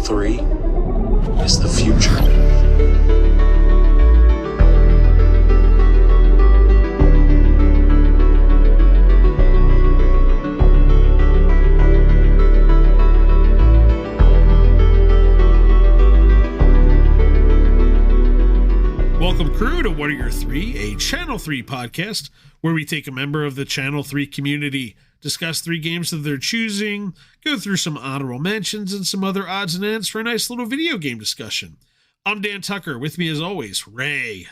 3 is the future. Welcome, crew, to What Are Your Three, a Channel 3 podcast where we take a member of the Channel 3 community, discuss 3 games of their choosing, go through some honorable mentions and some other odds and ends for a nice little video game discussion. I'm Dan Tucker. With me, as always, Ray.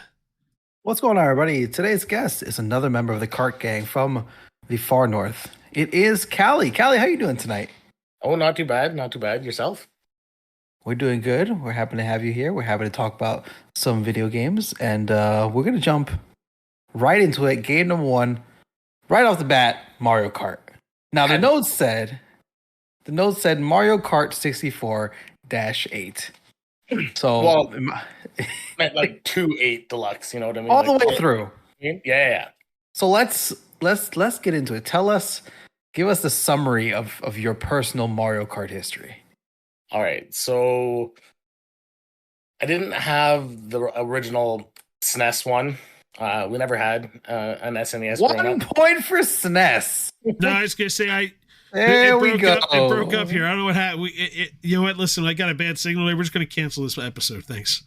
What's going on, everybody? Today's guest is another member of the Kart gang from the far north. It is Calli. Calli, how you doing tonight? Oh, not too bad. Not too bad. Yourself? We're doing good. We're happy to have you here. We're happy to talk about some video games, and we're going to jump right into it. Game number 1, right off the bat, Mario Kart. Now, the note said Mario Kart 64-8. So, well, meant like 2.8 deluxe. You know what I mean? All like, the way through. Yeah. So let's get into it. Give us the summary of your personal Mario Kart history. All right. So I didn't have the original SNES one. We never had an SNES. 1 point for SNES. No, I was going to say, There we go. It broke up here. I don't know what happened. You know what? Listen, I got a bad signal there. We're just going to cancel this episode. Thanks.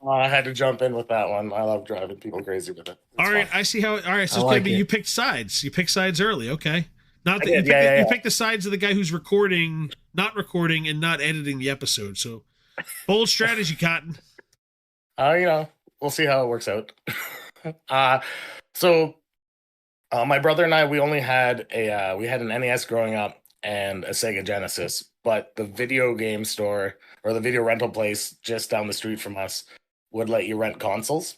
I had to jump in with that one. I love driving people crazy with it. All right, I see how. All right, so it's going to be you picked sides. You picked sides early. Okay. Not that you picked the sides of the guy who's recording, not recording, and not editing the episode. So bold strategy, Cotton. We'll see how it works out. So my brother and I, we only had we had an NES growing up and a Sega Genesis, but the video game store or the video rental place just down the street from us would let you rent consoles.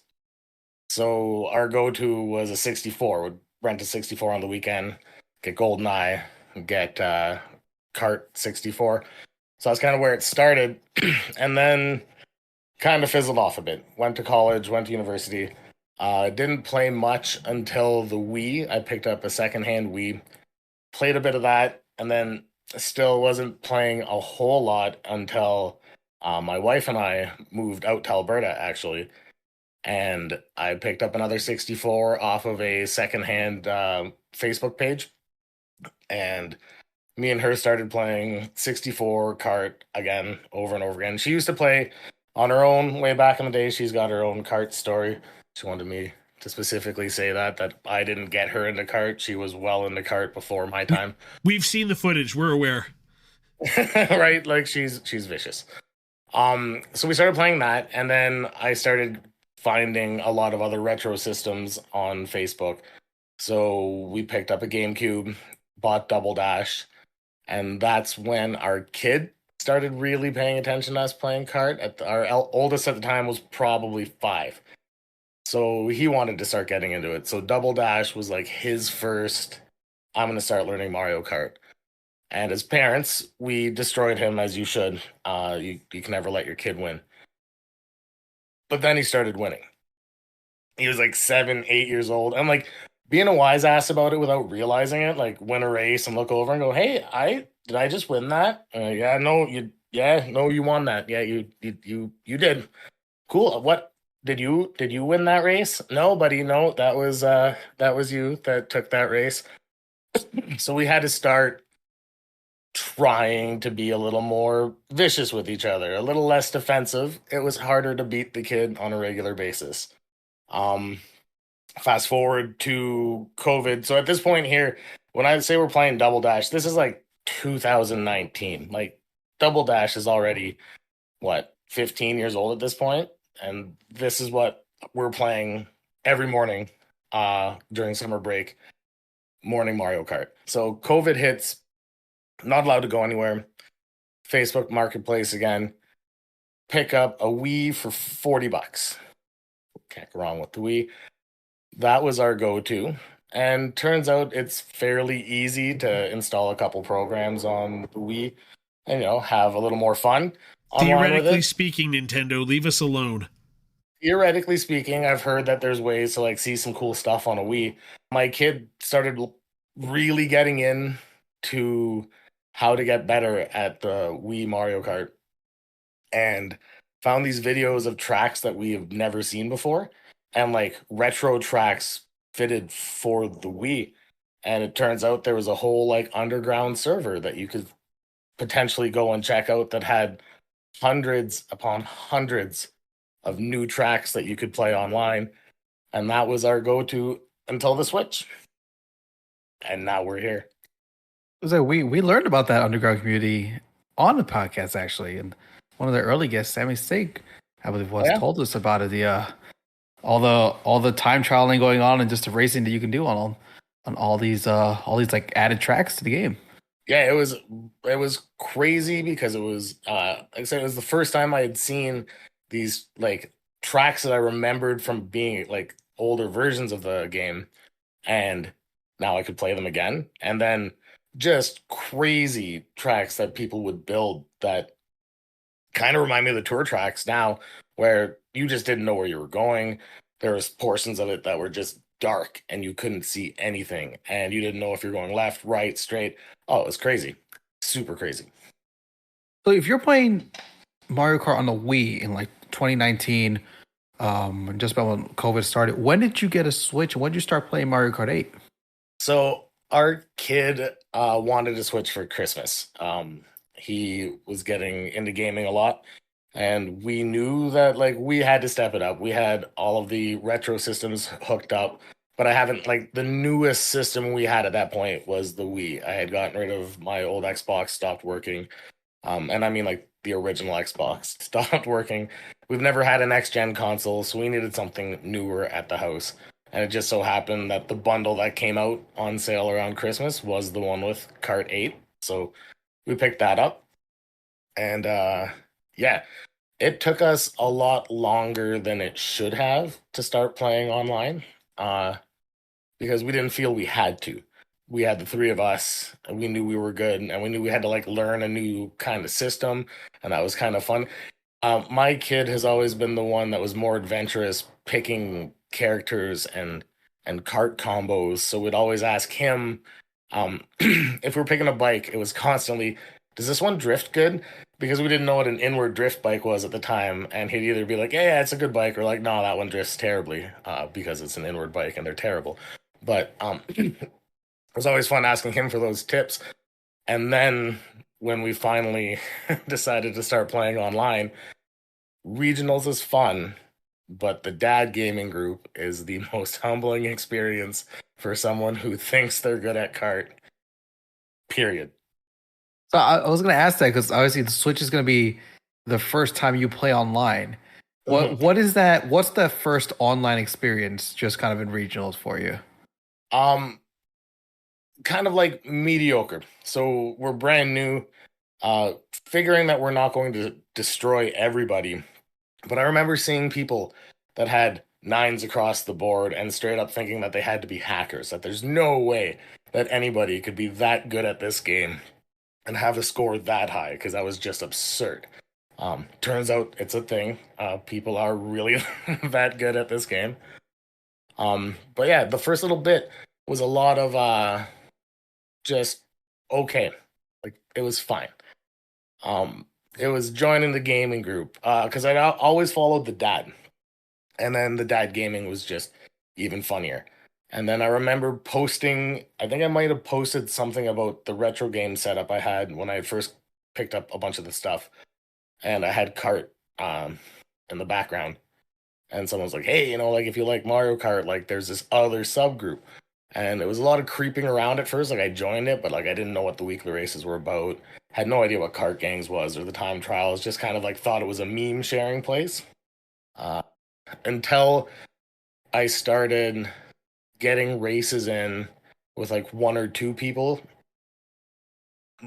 So our go-to was a 64. Would rent a 64 on the weekend, get GoldenEye, get Kart 64. So that's kind of where it started. And then kind of fizzled off a bit. Went to college, went to university. Didn't play much until the Wii. I picked up a secondhand Wii, played a bit of that, and then still wasn't playing a whole lot until my wife and I moved out to Alberta, actually. And I picked up another 64 off of a secondhand Facebook page. And me and her started playing 64 Kart again, over and over again. She used to play on her own way back in the day. She's got her own Kart story. She wanted me to specifically say that I didn't get her into Kart. She was well into Kart before my time. We've seen the footage. We're aware. Right? Like she's vicious. So we started playing that, and then I started finding a lot of other retro systems on Facebook. So we picked up a GameCube, bought Double Dash, and that's when our kid started really paying attention to us playing Kart. Our oldest at the time was probably 5. So he wanted to start getting into it. So Double Dash was like his first, I'm going to start learning Mario Kart. And as parents, we destroyed him, as you should. You can never let your kid win. But then he started winning. He was like 7, 8 years old. I'm like being a wise ass about it without realizing it. Like win a race and look over and go, "Hey, did I just win that?" You won that. Yeah, you did. Cool. What did you win that race? No, buddy. No, that was you that took that race. So we had to start trying to be a little more vicious with each other, a little less defensive. It was harder to beat the kid on a regular basis. Fast forward to COVID. So at this point here, when I say we're playing Double Dash, this is like 2019. Like Double Dash is already 15 years old at this point, and this is what we're playing every morning during summer break, morning Mario Kart. So COVID hits, not allowed to go anywhere. Facebook Marketplace again. Pick up a Wii for $40. Can't go wrong with the Wii. That was our go-to. And turns out it's fairly easy to install a couple programs on the Wii and, have a little more fun. Theoretically speaking, Nintendo, leave us alone. Theoretically speaking, I've heard that there's ways to see some cool stuff on a Wii. My kid started really getting into how to get better at the Wii Mario Kart. and found these videos of tracks that we have never seen before, and like retro tracks fitted for the Wii. And it turns out there was a whole like underground server that you could potentially go and check out that had hundreds upon hundreds of new tracks that you could play online. And that was our go-to until the Switch. And now we're here. So we learned about that underground community on the podcast actually, and one of the early guests, Sammy Stig, I believe was, told us about it. The all the time trialing going on and just the racing that you can do on all these like added tracks to the game. Yeah, it was crazy because it was like I said, it was the first time I had seen these like tracks that I remembered from being like older versions of the game, and now I could play them again. And then just crazy tracks that people would build that kind of remind me of the tour tracks now, where you just didn't know where you were going. There was portions of it that were just dark and you couldn't see anything, and you didn't know if you're going left, right, straight. Oh, it was crazy. Super crazy. So if you're playing Mario Kart on the Wii in like 2019, just about when COVID started, when did you get a Switch? When did you start playing Mario Kart 8? So our kid wanted a Switch for Christmas. He was getting into gaming a lot, and we knew that like we had to step it up. We had all of the retro systems hooked up, but I haven't, like, the newest system we had at that point was the Wii. I had gotten rid of my old Xbox, stopped working. And I mean like the original Xbox stopped working. We've never had a next gen console, so we needed something newer at the house. And it just so happened that the bundle that came out on sale around Christmas was the one with Kart 8. So we picked that up. And yeah, it took us a lot longer than it should have to start playing online, because we didn't feel we had to. We had the three of us, and we knew we were good, and we knew we had to like learn a new kind of system, and that was kind of fun. My kid has always been the one that was more adventurous, picking characters and kart combos. So we'd always ask him, if we were picking a bike, it was constantly, does this one drift good? Because we didn't know what an inward drift bike was at the time, and he'd either be like, yeah, it's a good bike, or like, no, that one drifts terribly, because it's an inward bike and they're terrible. But it was always fun asking him for those tips. And then when we finally decided to start playing online, regionals is fun, but the dad gaming group is the most humbling experience for someone who thinks they're good at kart. Period. So I was going to ask that because obviously the Switch is going to be the first time you play online. What is that? What's the first online experience just kind of in regionals for you? Kind of like mediocre. So we're brand new, figuring that we're not going to destroy everybody. But I remember seeing people that had 9s across the board and straight up thinking that they had to be hackers, that there's no way that anybody could be that good at this game and have a score that high, because that was just absurd. Turns out it's a thing. People are really that good at this game. But yeah, the first little bit was a lot of just okay. Like, it was fine. It was joining the gaming group, because I always followed the dad. And then the dad gaming was just even funnier. And then I remember posting, I think I might have posted something about the retro game setup I had when I first picked up a bunch of the stuff. And I had Kart in the background. And someone was like, hey, like if you like Mario Kart, like there's this other subgroup. And it was a lot of creeping around at first. Like, I joined it, but like I didn't know what the weekly races were about. Had no idea what Kart Gangs was or the time trials. Just kind of like thought it was a meme sharing place. Until I started getting races in with like 1 or 2 people,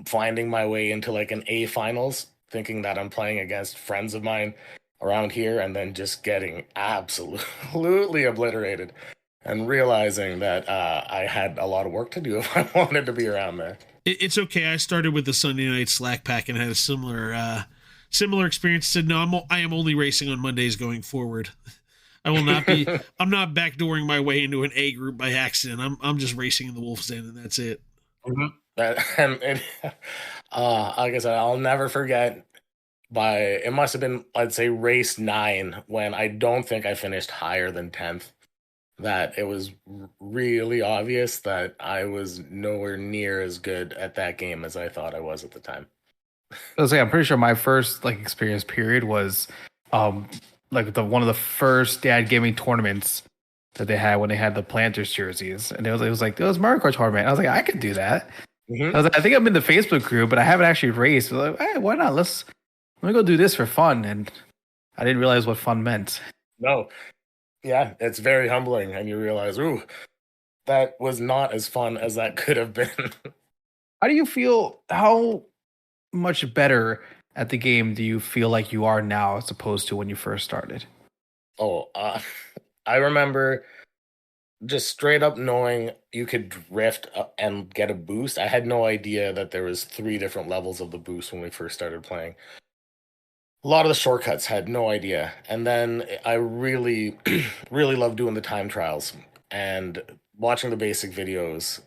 finding my way into like an A finals, thinking that I'm playing against friends of mine around here, and then just getting absolutely obliterated and realizing that I had a lot of work to do if I wanted to be around there. It's okay. I started with the Sunday night Slack pack and had a similar experience. Said, no, I am only racing on Mondays going forward. I will not be. I'm not backdooring my way into an A group by accident. I'm just racing in the Wolf's Den, and that's it. Mm-hmm. Like I said, I'll never forget it must have been, I'd say, race 9, when I don't think I finished higher than 10th, that it was really obvious that I was nowhere near as good at that game as I thought I was at the time. I was like, I'm pretty sure my first like experience period was um like the one of the first dad gaming tournaments that they had when they had the Planters jerseys, and it was Mario Kart tournament. I was like, I could do that. Mm-hmm. I was like, I think I'm in the Facebook group, but I haven't actually raced. I was like, hey, why not? Let me go do this for fun. And I didn't realize what fun meant. No, yeah, it's very humbling, and you realize, ooh, that was not as fun as that could have been. How do you feel? How much better at the game do you feel like you are now as opposed to when you first started? Oh, I remember just straight up knowing you could drift up and get a boost. I had no idea that there was 3 different levels of the boost when we first started playing. A lot of the shortcuts, had no idea. And then I really, really love doing the time trials and watching the basic videos.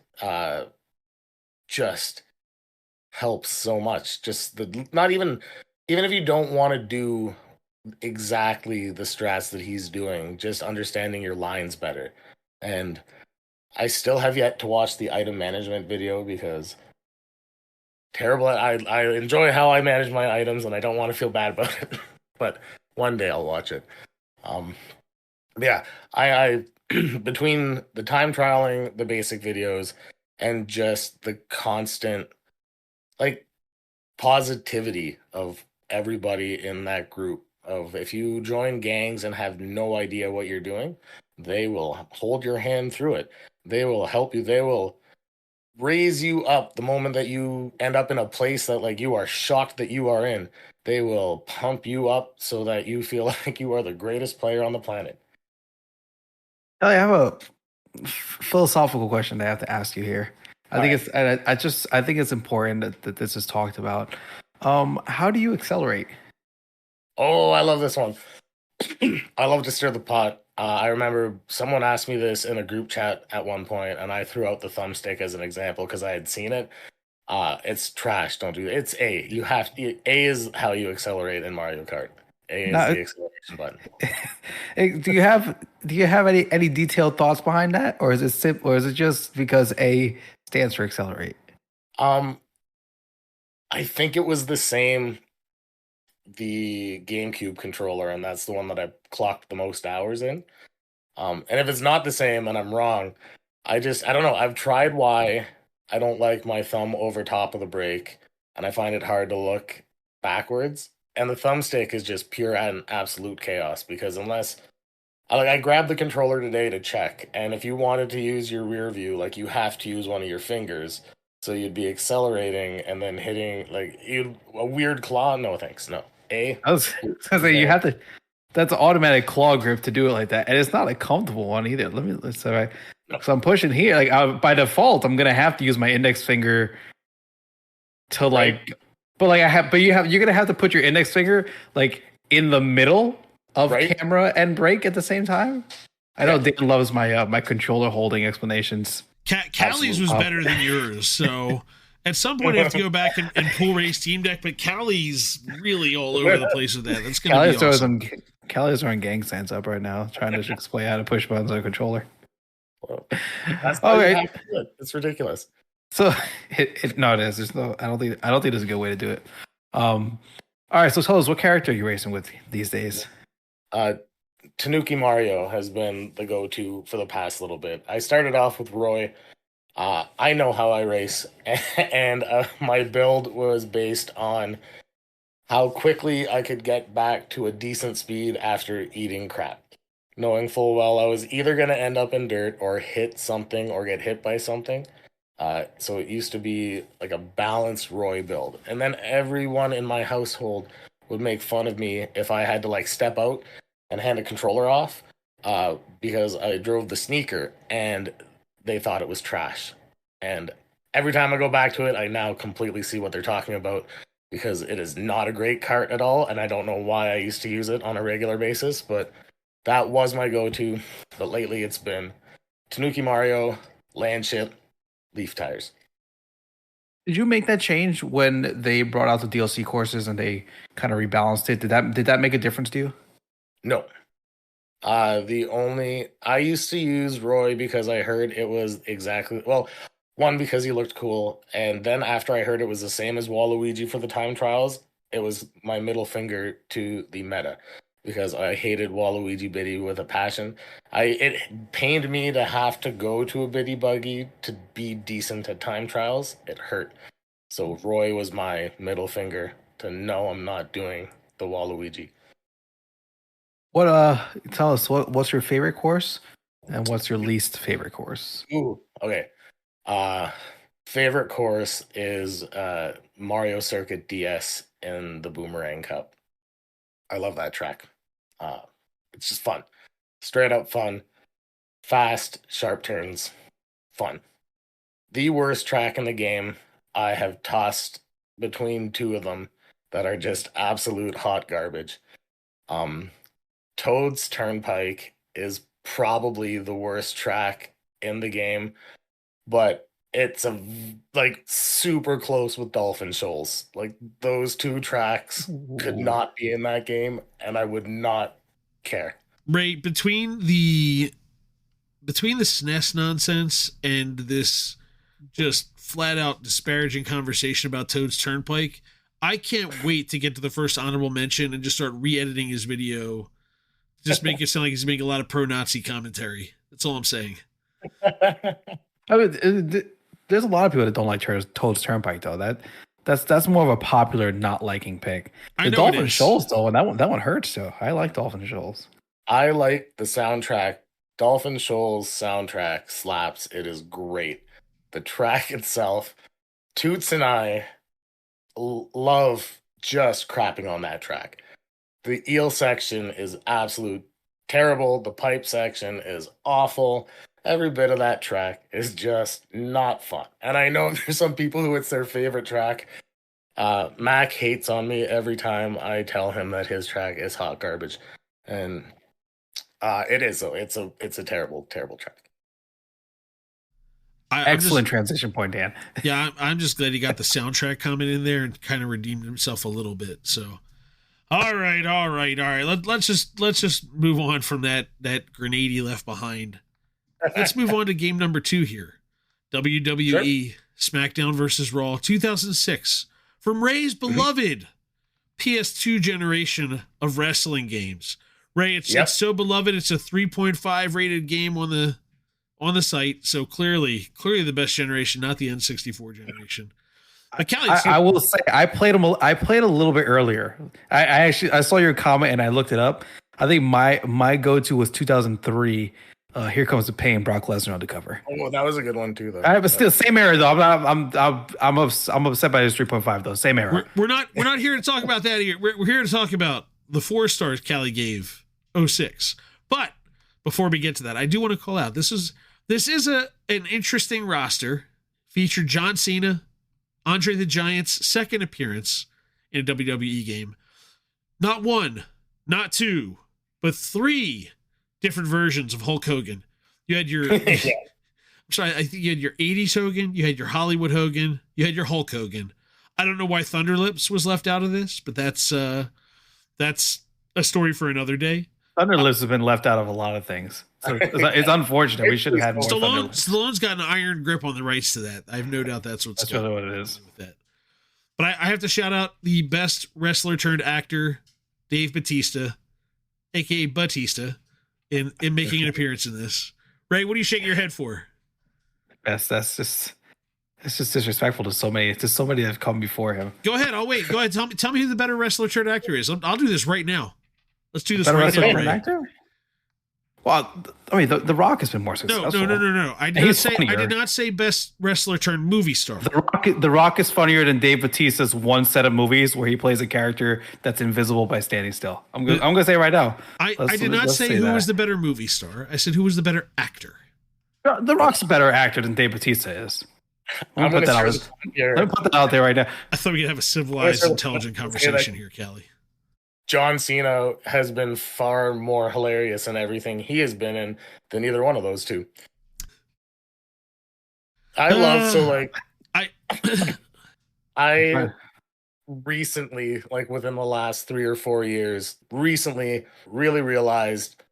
Just helps so much. Just not even if you don't want to do exactly the strats that he's doing, just understanding your lines better. And I still have yet to watch the item management video because terrible. I enjoy how I manage my items, and I don't want to feel bad about it. But one day I'll watch it. Um, yeah, I between the time trialing, the basic videos, and just the constant like positivity of everybody in that group. Of if you join gangs and have no idea what you're doing, they will hold your hand through it. They will help you. They will raise you up the moment that you end up in a place that like you are shocked that you are in. They will pump you up so that you feel like you are the greatest player on the planet. I have a philosophical question that I have to ask you here. I think I think it's important that this is talked about. How do you accelerate? Oh, I love this one. I love to stir the pot. I remember someone asked me this in a group chat at one point, and I threw out the thumbstick as an example because I had seen it. It's trash. Don't do it. It's A. You have to, A is how you accelerate in Mario Kart. A is No, the acceleration button. do you have any detailed thoughts behind that, or is it simple, or is it just because A stands for accelerate? Um, I think it was the same, the GameCube controller, and that's the one that I clocked the most hours in. And if it's not the same and I'm wrong, I don't know. I've tried why I don't like my thumb over top of the brake, and I find it hard to look backwards. And the thumbstick is just pure and absolute chaos because unless I grabbed the controller today to check, and if you wanted to use your rear view, like you have to use one of your fingers. So you'd be accelerating and then hitting like a weird claw. No thanks. No. A. I was gonna say you have to. That's an automatic claw grip to do it like that, and it's not a comfortable one either. Let's say, so I'm pushing here. Like by default, I'm gonna have to use my index finger to like, Right. but you're gonna have to put your index finger like in the middle of Right. camera and brake at the same time. I know Dan loves my my controller holding explanations. Calli's was better than yours, so at some point I have to go back and pull Ray's team deck, but Calli's really all over the place with that. That's going to be awesome. Calli's throwing gang signs up right now, trying to explain how to push buttons on a controller. Well, that's how you have to do it. It's ridiculous. So no, it is. There's no. I don't think there's a good way to do it. All right. So tell us, what character are you racing with these days? Tanuki Mario has been the go-to for the past little bit. I started off with Roy. I know how I race, and my build was based on how quickly I could get back to a decent speed after eating crap, knowing full well I was either going to end up in dirt or hit something or get hit by something. So it used to be like a balanced Roy build. And then everyone in my household would make fun of me if I had to like step out and hand a controller off because I drove the sneaker, and they thought it was trash. And every time I go back to it, I now completely see what they're talking about because it is not a great cart at all, and I don't know why I used to use it on a regular basis, but that was my go-to. But lately it's been Tanuki Mario, Landship, Leaf Tires. Did you make that change when they brought out the DLC courses and they kind of rebalanced it? Did that make a difference to you? No. I used to use Roy because I heard it was exactly, well, one, because he looked cool, and then after I heard it was the same as Waluigi for the time trials, it was my middle finger to the meta because I hated Waluigi Biddy with a passion. It pained me to have to go to a Biddy buggy to be decent at time trials. It hurt. So Roy was my middle finger to no, I'm not doing the Waluigi. Tell us what's your favorite course and what's your least favorite course? Ooh, okay. Favorite course is Mario Circuit DS in the Boomerang Cup. I love that track. It's just fun. Straight up fun. Fast, sharp turns. Fun. The worst track in the game, I have tossed between two of them that are just absolute hot garbage. Toad's Turnpike is probably the worst track in the game, but it's super close with Dolphin Shoals. Like those two tracks could not be in that game, and I would not care. Right, between the SNES nonsense and this just flat out disparaging conversation about Toad's Turnpike, I can't wait to get to the first honorable mention and just start re-editing his video. Just make it sound like he's making a lot of pro-Nazi commentary. That's all I'm saying. I mean, there's a lot of people that don't like Toad's Turnpike, though. That's more of a popular not liking pick. The Dolphin Shoals, though, and that one hurts, though. I like Dolphin Shoals. I like the soundtrack. Dolphin Shoals soundtrack slaps. It is great. The track itself, Toots and I love just crapping on that track. The eel section is absolute terrible. The pipe section is awful. Every bit of that track is just not fun. And I know there's some people who it's their favorite track. Mac hates on me every time I tell him that his track is hot garbage. And it is, though. It's a terrible, terrible track. Excellent transition point, Dan. Yeah, I'm just glad he got the soundtrack comment in there and kind of redeemed himself a little bit. So, all right. Let's just move on from that grenade he left behind. Let's move on to game number 2 here. WWE Smackdown versus Raw 2006 from Ray's beloved PS2 generation of wrestling games. Ray, it's so beloved. It's a 3.5 rated game on the site. So clearly the best generation, not the N64 generation. I will say I played a little bit earlier. I saw your comment and I looked it up. I think my go-to was 2003. Here Comes the Pain, Brock Lesnar on the cover. Oh, that was a good one too, though. But still, same era though. I'm upset by this 3.5 though. Same era. We're not here to talk about that here. We're here to talk about the 4 stars Callie gave 06. But before we get to that, I do want to call out this is an interesting roster. Featured John Cena, Andre the Giant's second appearance in a WWE game. Not 1, not 2, but 3 different versions of Hulk Hogan. You had your I'm sorry, I think you had your 80s Hogan, you had your Hollywood Hogan, you had your Hulk Hogan. I don't know why Thunderlips was left out of this, but that's a story for another day. Thunderlips has been left out of a lot of things. So it's unfortunate. We should have had more. Stallone's got an iron grip on the rights to that. I have no doubt that's really what it is. With that. But I have to shout out the best wrestler turned actor, Dave Bautista, aka Batista, in making an appearance in this. Ray, what are you shaking your head for? It's just disrespectful to so many that have come before him. Go ahead. I'll wait. Go ahead. Tell me who the better wrestler turned actor is. I'll do this right now. Let's do this better right now. Ray. Actor? Well, I mean, the Rock has been more successful. No. I did not say best wrestler turned movie star. The Rock is funnier than Dave Bautista's one set of movies where he plays a character that's invisible by standing still. I'm gonna say right now. I did not say who was the better movie star. I said who was the better actor. The Rock's a better actor than Dave Bautista is. Let me put that out there right now. I thought we could have a civilized, intelligent conversation here, Callie. John Cena has been far more hilarious in everything he has been in than either one of those two. I recently, like within the last 3 or 4 years, recently really realized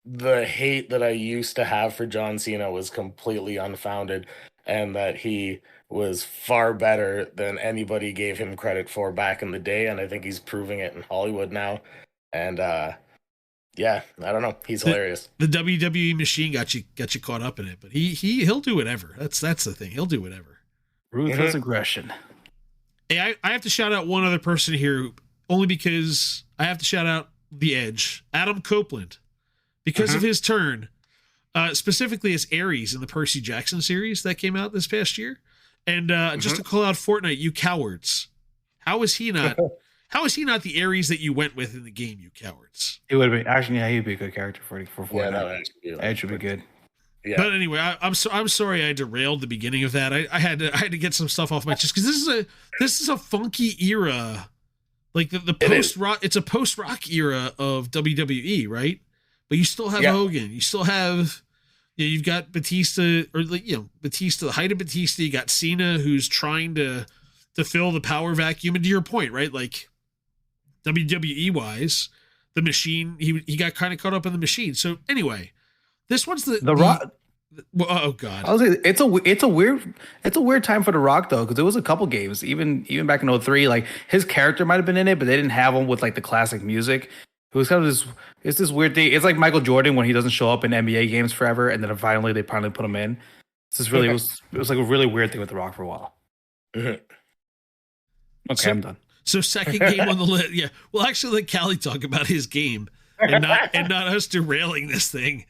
the hate that I used to have for John Cena was completely unfounded, and that he was far better than anybody gave him credit for back in the day. And I think he's proving it in Hollywood now. And yeah, I don't know. He's hilarious. The WWE machine got you caught up in it, but he'll do whatever. That's the thing. He'll do whatever. Ruthless aggression. Hey, I have to shout out one other person here, only because I have to shout out the Edge, Adam Copeland, because of his turn, specifically as Ares in the Percy Jackson series that came out this past year. And just to call out Fortnite, you cowards. How is he not? How is he not the Ares that you went with in the game, you cowards? It would be actually, yeah, he'd be a good character for Fortnite. Yeah, that would actually be Edge would be good. Yeah. But anyway, I'm sorry I derailed the beginning of that. I had to get some stuff off my chest, because this is a funky era, like the post rock. It's a post rock era of WWE, right? But you still have Hogan. You still have, you've got Batista, or Batista, the height of Batista. You got Cena, who's trying to fill the power vacuum. And to your point, right? Like WWE wise, the machine. He got kind of caught up in the machine. So anyway. This one's the Rock. Oh God! I was saying, it's a weird time for the Rock though, because there was a couple games, even back in 03, like his character might have been in it, but they didn't have him with like the classic music. It was kind of this weird thing. It's like Michael Jordan when he doesn't show up in NBA games forever, and then finally they put him in. This really it was like a really weird thing with the Rock for a while. Okay, I'm done. So second game on the list, yeah. Well, actually, let Callie talk about his game and not us derailing this thing.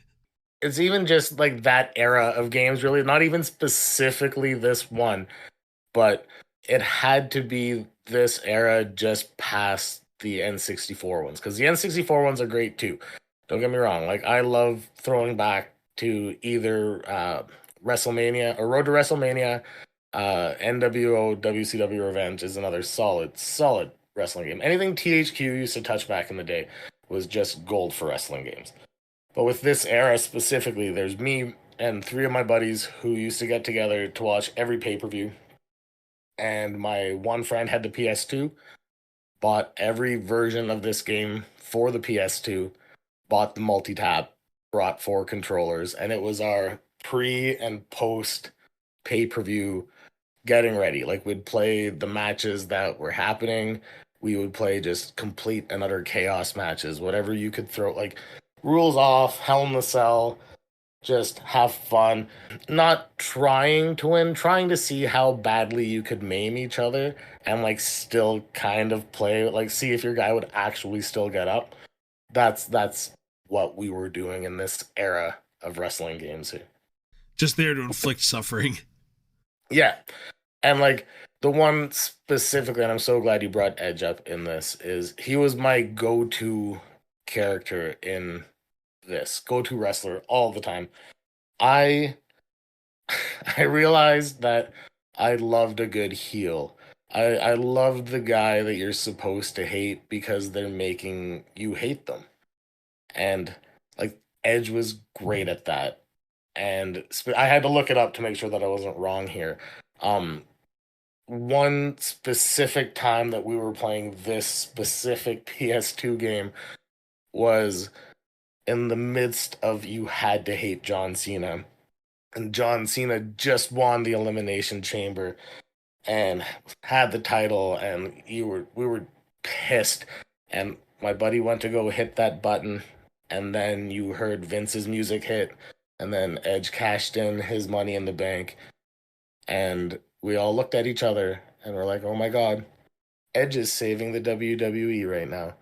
It's even just like that era of games, really, not even specifically this one, but it had to be this era just past the N64 ones, because the N64 ones are great too. Don't get me wrong. Like, I love throwing back to either WrestleMania or Road to WrestleMania. NWO WCW Revenge is another solid wrestling game. Anything THQ used to touch back in the day was just gold for wrestling games. But with this era specifically, there's me and 3 of my buddies who used to get together to watch every pay-per-view. And my one friend had the PS2, bought every version of this game for the PS2, bought the multi-tap, brought 4 controllers, and it was our pre and post pay-per-view getting ready. Like, we'd play the matches that were happening. We would play just complete and utter chaos matches, whatever you could throw, like rules off, Hell in the Cell, just have fun. Not trying to win, trying to see how badly you could maim each other and like still kind of play, like see if your guy would actually still get up. That's what we were doing in this era of wrestling games here. Just there to inflict suffering. Yeah. And like the one specifically, and I'm so glad you brought Edge up in this, is he was my go-to character in this, go-to wrestler all the time. I realized that I loved a good heel. I loved the guy that you're supposed to hate because they're making you hate them. And like Edge was great at that. And I had to look it up to make sure that I wasn't wrong here. One specific time that we were playing this specific PS2 game was in the midst of you had to hate John Cena. And John Cena just won the Elimination Chamber and had the title, and we were pissed. And my buddy went to go hit that button, and then you heard Vince's music hit, and then Edge cashed in his money in the bank. And we all looked at each other and were like, oh my God, Edge is saving the WWE right now.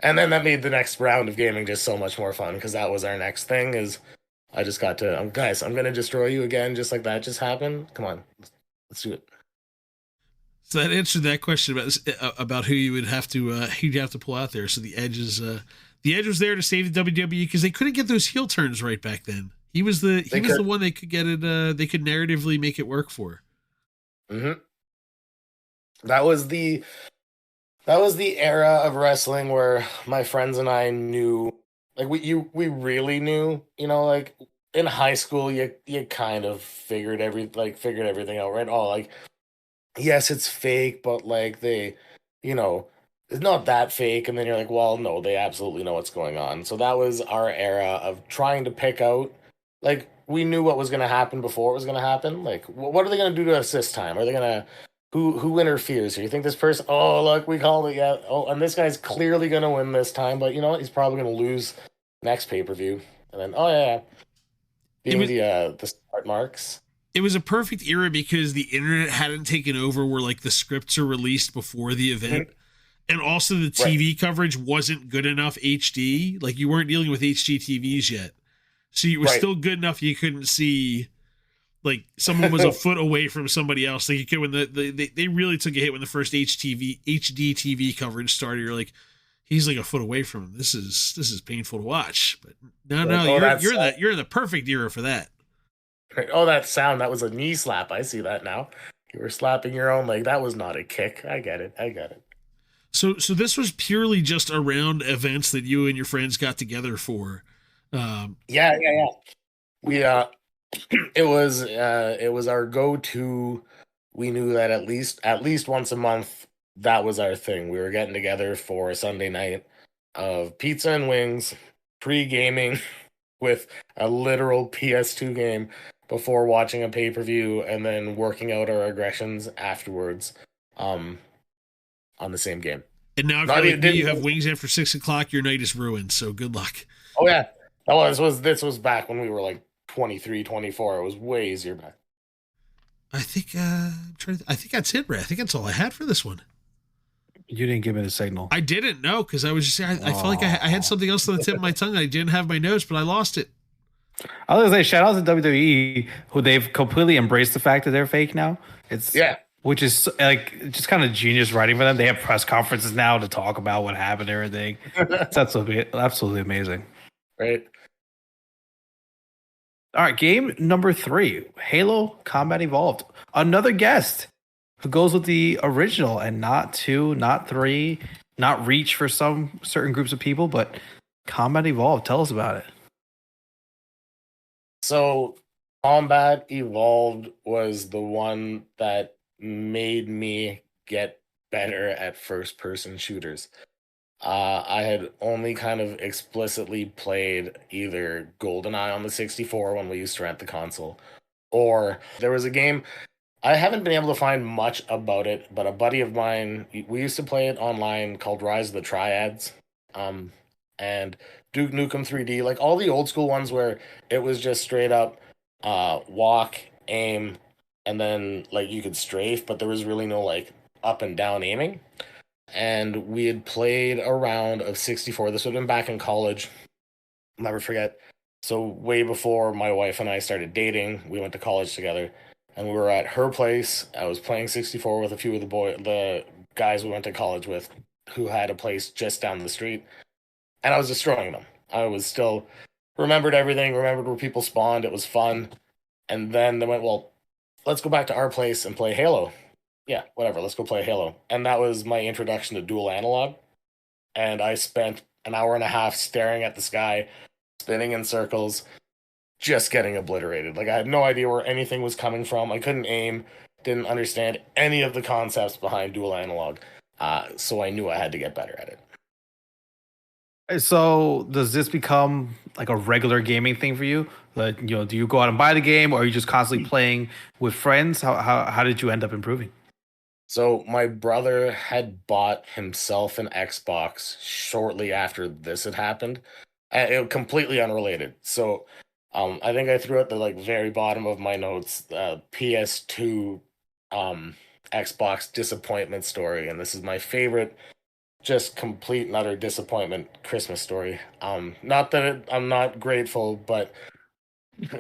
And then that made the next round of gaming just so much more fun, because that was our next thing. Is I just got to, guys, I'm going to destroy you again, just like that just happened. Come on, let's do it. So that answered that question about who you would have to pull out there. So the Edge was there to save the WWE because they couldn't get those heel turns right back then. He was the one they could get it. They could narratively make it work for. Mm-hmm. That was the era of wrestling where my friends and I knew, like we really knew, like in high school you kind of figured everything out, right? Oh, like yes, it's fake, but like you know, it's not that fake. And then you're like, well, no, they absolutely know what's going on. So that was our era of trying to pick out, like, we knew what was going to happen before it was going to happen. Like, what are they going to do to us this time? Are they going to, who interferes here? You think this person, oh, look, we called it, yeah. Oh, and this guy's clearly going to win this time, but you know what? He's probably going to lose next pay per view. And then, oh, yeah, being the start marks. It was a perfect era because the internet hadn't taken over where like the scripts are released before the event. And also the TV coverage wasn't good enough HD. Like you weren't dealing with HD TVs yet. So it was still good enough you couldn't see like someone was a foot away from somebody else. Like you could when they really took a hit when the first HD TV coverage started. You're like, he's like a foot away from him. This is painful to watch. But you're in the perfect era for that. Oh, that sound, that was a knee slap. I see that now. You were slapping your own leg. That was not a kick. I get it. So this was purely just around events that you and your friends got together for. Yeah. We it was our go-to. We knew that at least once a month that was our thing. We were getting together for a Sunday night of pizza and wings, pre-gaming with a literal PS2 game before watching a pay-per-view, and then working out our aggressions afterwards on the same game. And now if you have wings after 6 o'clock, your night is ruined, so good luck. Oh yeah. Oh, this was back when we were like 23, 24. It was way easier back. I think I think that's it, Ray. I think that's all I had for this one. You didn't give me the signal. I didn't know because I was just I felt like I had something else on the tip of my tongue. I didn't have my notes, but I lost it. I was gonna say shout out to WWE, who they've completely embraced the fact that they're fake now. Which is like just kind of genius writing for them. They have press conferences now to talk about what happened and everything. It's absolutely amazing. Right. All right, game number 3, Halo Combat Evolved. Another guest who goes with the original and not 2, not 3, not Reach for some certain groups of people, but Combat Evolved. Tell us about it. So, Combat Evolved was the one that made me get better at first-person shooters. I had only kind of explicitly played either GoldenEye on the 64 when we used to rent the console, or there was a game, I haven't been able to find much about it, but a buddy of mine, we used to play it online, called Rise of the Triads, and Duke Nukem 3D, like all the old school ones where it was just straight up walk, aim, and then like you could strafe, but there was really no like up and down aiming. And we had played a round of 64. This would have been back in college. I'll never forget. So way before my wife and I started dating, we went to college together, and we were at her place. I was playing 64 with a few of the guys we went to college with, who had a place just down the street, and I was destroying them. I was still remembered everything, remembered where people spawned. It was fun. And then they went, well, let's go back to our place and play Halo. Yeah, whatever, let's go play Halo. And that was my introduction to dual analog. And I spent an hour and a half staring at the sky, spinning in circles, just getting obliterated. Like, I had no idea where anything was coming from. I couldn't aim, didn't understand any of the concepts behind dual analog. So I knew I had to get better at it. So does this become like a regular gaming thing for you? Like, do you go out and buy the game, or are you just constantly playing with friends? How did you end up improving? So my brother had bought himself an Xbox shortly after this had happened. It was completely unrelated. So I think I threw at the like very bottom of my notes PS2 Xbox disappointment story, and this is my favorite, just complete and utter disappointment Christmas story. Not that I'm not grateful, but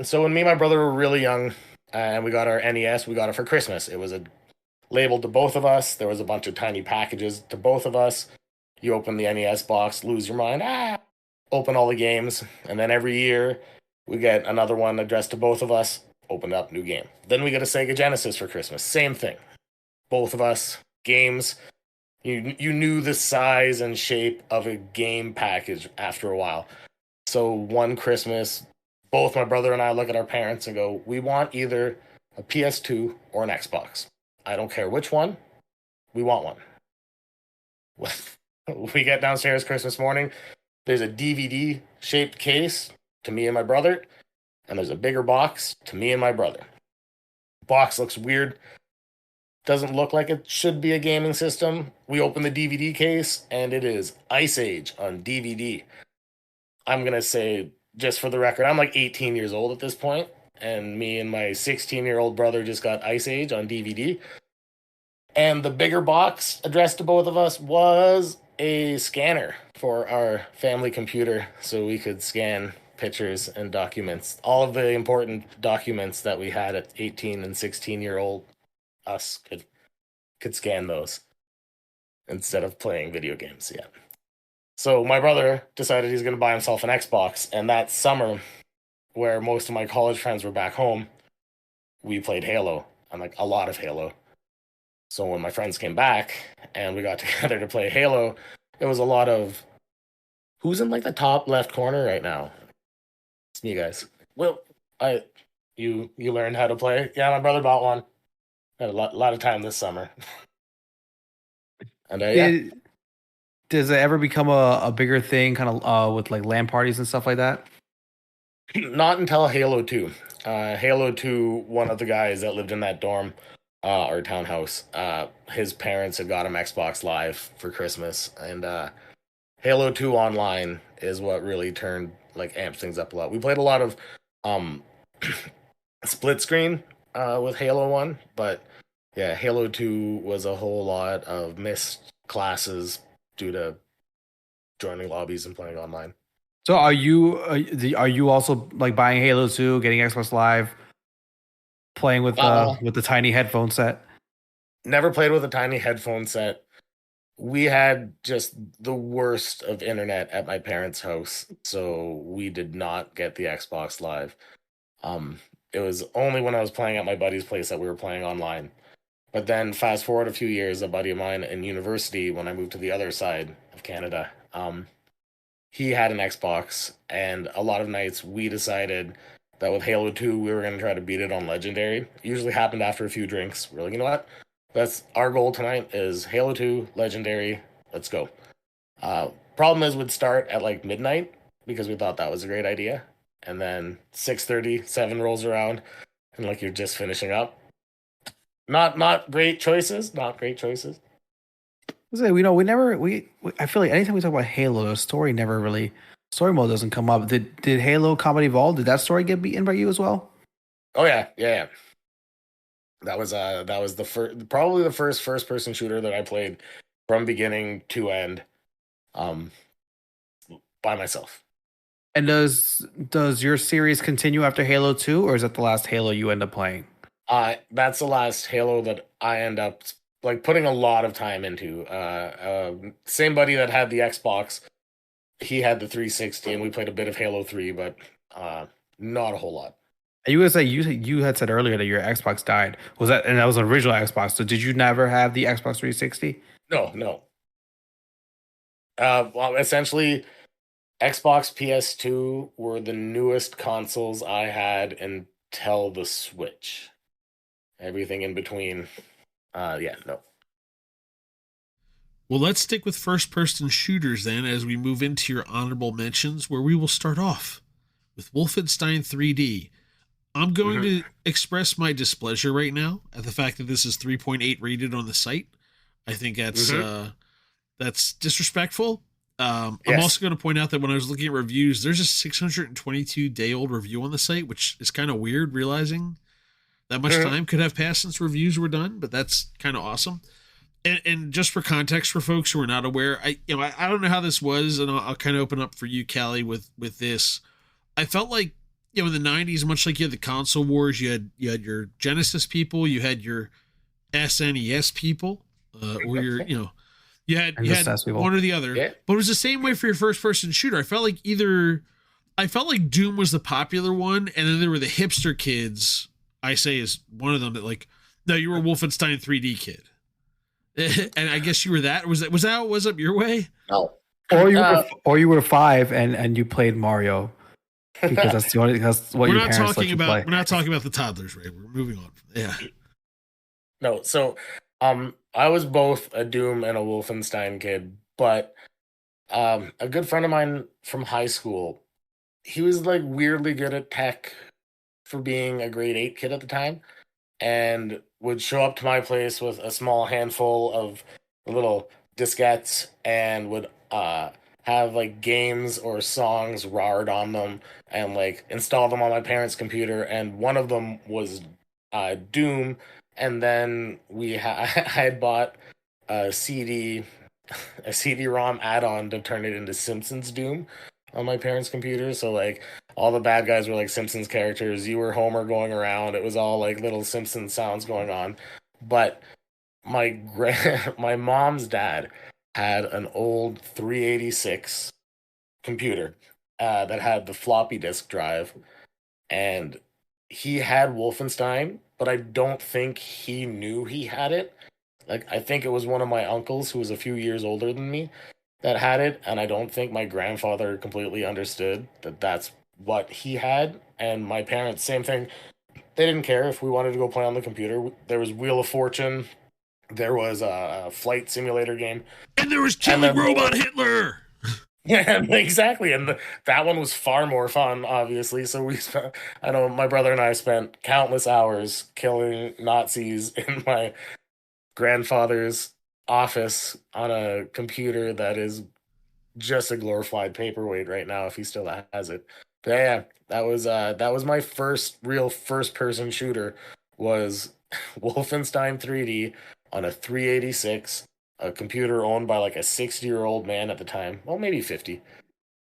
so when me and my brother were really young, and we got our NES, we got it for Christmas. It was labeled to both of us. There was a bunch of tiny packages to both of us. You open the NES box, lose your mind, open all the games, and then every year we get another one addressed to both of us, open up, new game. Then we get a Sega Genesis for Christmas, same thing. Both of us, games. You knew the size and shape of a game package after a while. So one Christmas, both my brother and I look at our parents and go, we want either a PS2 or an Xbox. I don't care which one. We want one. We get downstairs Christmas morning. There's a DVD shaped case to me and my brother, and there's a bigger box to me and my brother. Box looks weird. Doesn't look like it should be a gaming system. We open the DVD case, and it is Ice Age on DVD. I'm going to say, just for the record, I'm like 18 years old at this point, and me and my 16-year-old brother just got Ice Age on DVD. And the bigger box addressed to both of us was a scanner for our family computer so we could scan pictures and documents. All of the important documents that we had at 18 and 16-year-old us could scan those instead of playing video games. Yeah. So my brother decided he's going to buy himself an Xbox, and that summer, where most of my college friends were back home, we played Halo, and like a lot of Halo. So when my friends came back and we got together to play Halo, it was a lot of, who's in like the top left corner right now? It's me, guys. Well, you learned how to play? Yeah, my brother bought one. Had a lot of time this summer. And yeah. Does it ever become a bigger thing, kind of with like LAN parties and stuff like that? Not until Halo 2. Halo 2, one of the guys that lived in that dorm, or townhouse, his parents had got him Xbox Live for Christmas, and Halo 2 Online is what really amped things up a lot. We played a lot of split screen with Halo 1, but yeah, Halo 2 was a whole lot of missed classes due to joining lobbies and playing online. So are you also like buying Halo 2, getting Xbox Live, playing with the tiny headphone set? Never played with a tiny headphone set. We had just the worst of internet at my parents' house, so we did not get the Xbox Live. It was only when I was playing at my buddy's place that we were playing online. But then fast forward a few years, a buddy of mine in university, when I moved to the other side of Canada, he had an Xbox, and a lot of nights we decided that with Halo 2, we were going to try to beat it on Legendary. It usually happened after a few drinks. We're like, you know what? That's our goal tonight is Halo 2, Legendary. Let's go. Problem is, we'd start at like midnight because we thought that was a great idea. And then 6:30, 7 rolls around, and like you're just finishing up. Not great choices. Not great choices. I feel like anytime we talk about Halo, the story mode doesn't come up. Did Halo Combat Evolved? Did that story get beaten by you as well? Oh yeah. That was probably the first person shooter that I played from beginning to end, by myself. And does your series continue after Halo 2, or is that the last Halo you end up playing? That's the last Halo that I end up like putting a lot of time into. Same buddy that had the Xbox, he had the 360, and we played a bit of Halo 3, but not a whole lot. And you had said earlier that your Xbox died. That was an original Xbox? So did you never have the Xbox 360? No. Well, essentially, Xbox, PS2 were the newest consoles I had until the Switch. Everything in between, no. Well, let's stick with first-person shooters then as we move into your honorable mentions, where we will start off with Wolfenstein 3D. I'm going to express my displeasure right now at the fact that this is 3.8 rated on the site. I think that's disrespectful. I'm also going to point out that when I was looking at reviews, there's a 622-day-old review on the site, which is kind of weird, realizing that much time could have passed since reviews were done, but that's kind of awesome. And just for context for folks who are not aware, I don't know how this was, and I'll kind of open up for you, Callie, with this. I felt like, in the 90s, much like you had the console wars, you had your Genesis people, you had your SNES people, or your, you had one or the other. Yeah. But it was the same way for your first-person shooter. I felt like Doom was the popular one, and then there were the hipster kids. I say is one of them that no, you were a Wolfenstein 3D kid, and I guess you were that. Was that how it was up your way? No. Or you were 5 and you played Mario because that's what your parents let you play. We're not talking about the toddlers, Ray. We're moving on. Yeah. No, so I was both a Doom and a Wolfenstein kid, but a good friend of mine from high school, he was like weirdly good at tech for being a grade 8 kid at the time, and would show up to my place with a small handful of little diskettes and would have like games or songs RAR'd on them and like install them on my parents' computer. And one of them was Doom. And then I had bought a a CD-ROM add-on to turn it into Simpsons Doom on my parents' computer. So like all the bad guys were like Simpsons characters. You were Homer going around. It was all like little Simpsons sounds going on. But my mom's dad had an old 386 computer that had the floppy disk drive, and he had Wolfenstein, but I don't think he knew he had it. Like I think it was one of my uncles who was a few years older than me that had it, and I don't think my grandfather completely understood that that's what he had. And my parents, same thing. They didn't care if we wanted to go play on the computer. There was Wheel of Fortune. There was a flight simulator game, And there was and Killing then Robot Hitler. yeah, exactly. And that one was far more fun, obviously. So I know my brother and I spent countless hours killing Nazis in my grandfather's office on a computer that is just a glorified paperweight right now, if he still has it. But yeah, that was my first real first person shooter was Wolfenstein 3D on a 386, a computer owned by like a 60-year-old man at the time. Well, maybe 50.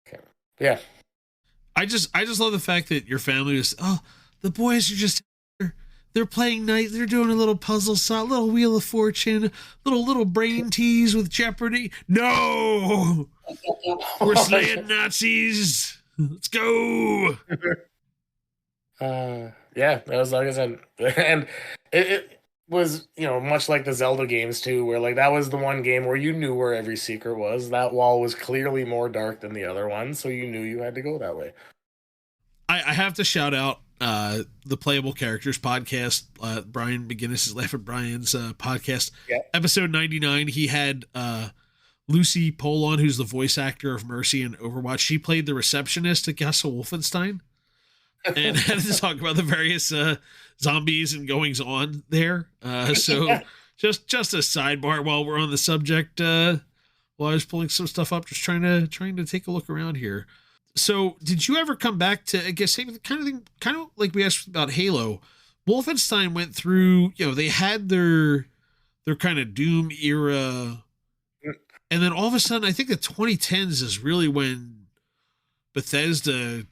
Okay. Yeah. I just love the fact that your family was the boys are just they're playing night, they're doing a little puzzle solve, little Wheel of Fortune, little brain tease with Jeopardy. No, we're slaying Nazis. Let's go. Yeah, that was like I said, and it was much like the Zelda games too, where like that was the one game where you knew where every secret was. That wall was clearly more dark than the other one, so you knew you had to go that way. I have to shout out the Playable Characters podcast. Brian McGinnis is Laugh at Brian's podcast. Yeah. Episode 99, he had Lucy Polon, who's the voice actor of Mercy in Overwatch. She played the receptionist at Castle Wolfenstein and had to talk about the various zombies and goings on there. So just a sidebar while we're on the subject. While I was pulling some stuff up, just trying to take a look around here. So, did you ever come back to, I guess, same kind of thing, kind of like we asked about Halo? Wolfenstein went through, they had their kind of Doom era, and then all of a sudden, I think the 2010s is really when Bethesda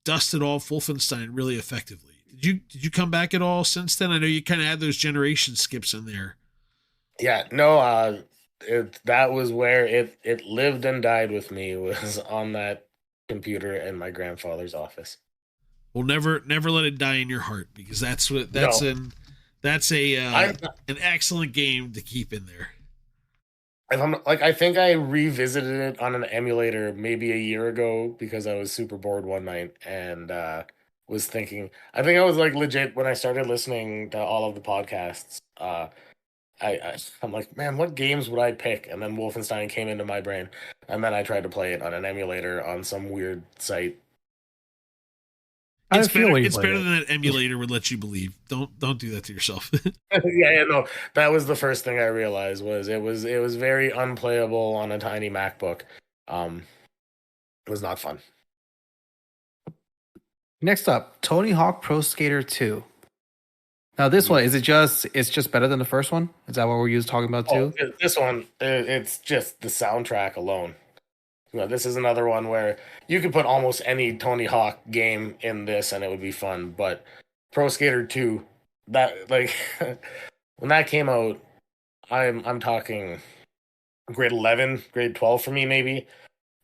dusted off Wolfenstein really effectively. Did you come back at all since then? I know you kind of had those generation skips in there. Yeah, no, that was where it lived and died with me, was on that computer in my grandfather's office. Well, never let it die in your heart, because that's an excellent game to keep in there. I think I revisited it on an emulator maybe a year ago because I was super bored one night and was thinking. I think I was like legit when I started listening to all of the podcasts. I'm like, man, what games would I pick? And then Wolfenstein came into my brain, and then I tried to play it on an emulator on some weird site. It's better than that emulator would let you believe. Don't do that to yourself. Yeah, no, that was the first thing I realized was it was very unplayable on a tiny MacBook. It was not fun. Next up, Tony Hawk Pro Skater 2. Now this one, it's just better than the first one? Is that what we're talking about too? This one, it's just the soundtrack alone. This is another one where you could put almost any Tony Hawk game in this and it would be fun. But Pro Skater 2, that like when that came out, I'm talking grade 11, grade 12 for me maybe.